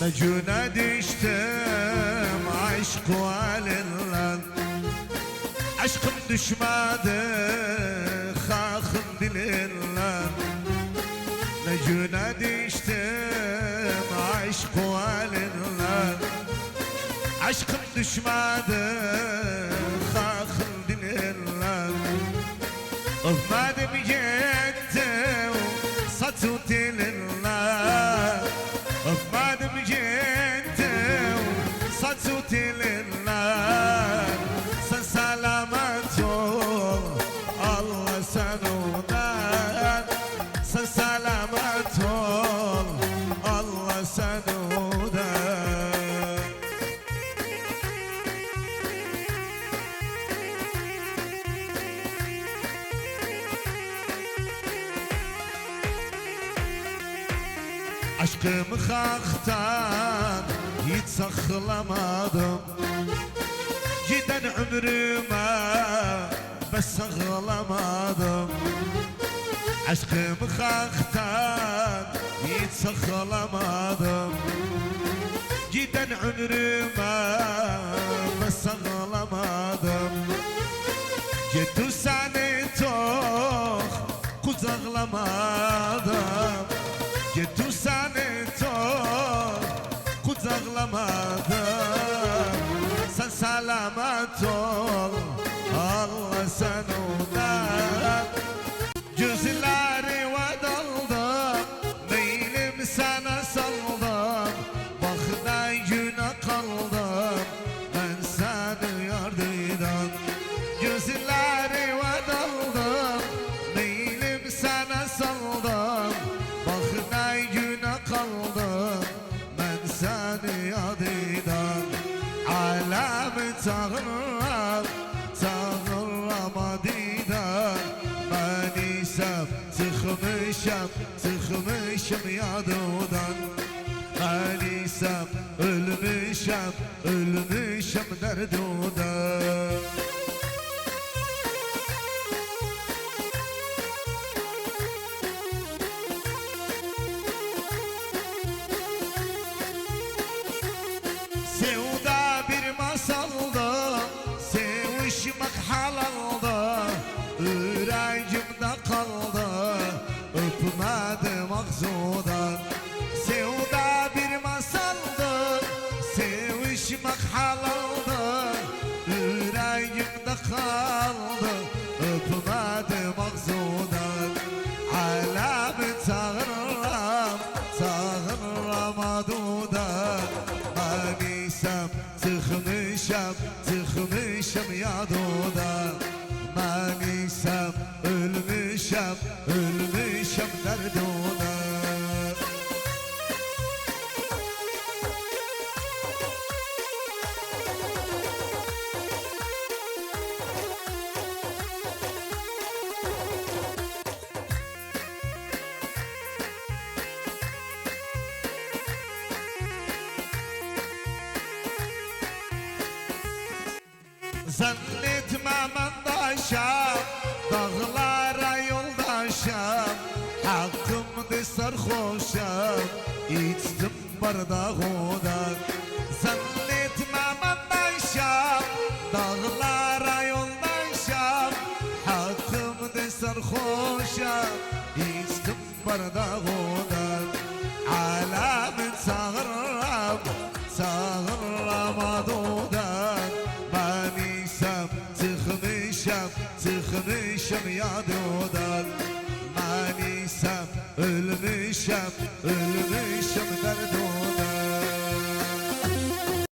Mecnun'a düştüm aşk valinden. Aşkım düşmedi hakım dilinden. Mecnun'a düştüm aşk valinden. Aşkım düşmedi hakım dilinden. Öpmedim gittim satı dilinden. Öpmedim gittim satı dilinden. Sen selamet ol Allah senudan. Sen selamet ol Allah senudan. Aşkımı haktan hiç saklamadım. Giden ömrüme ben saklamadım. Aşkımı haktan hiç saklamadım. Giden ömrüme ben saklamadım. Gitti seni çok kucaklamadım. Gitti seni çok kucaklamadım. Sen selamet ol Allah senudan. Gözleri vadaldım, meylim sana saldım. Bak ne güne kaldım, ben seni yardıydım. Gözleri vadaldım, meylim sana saldım. Bak ne güne kaldım, ben seni yardıydım. Alem çağırram, çağırramadıydım. Ben isem çıkmışım yadıdan. Ben isem ölmüşüm derdudan. Sevda bir masaldı, sevişmek halaldı. Yüreğimde kaldı, öpmedim ağzından. Sevda bir masaldı, sevişmek halaldı. Yüreğimde kaldı, öpmedim ağzından. Alemi çağırram, çağırramadıdan. Ben isem çıkmışım yadıdan. Ben isem ölmüşüm derdudan. Zannetmem andaşam, dağlara yoldaşam. Hakkımda sarhoşam, içtim bardağından. Zannetmem andaşam, dağlara yoldaşam. Hakkımda sarhoşam, içtim bardağından. Alemi çağırram, çağırramadıdan. Ben isem çıkmışım yadıdan. Ben isem ölmüşüm derdudan.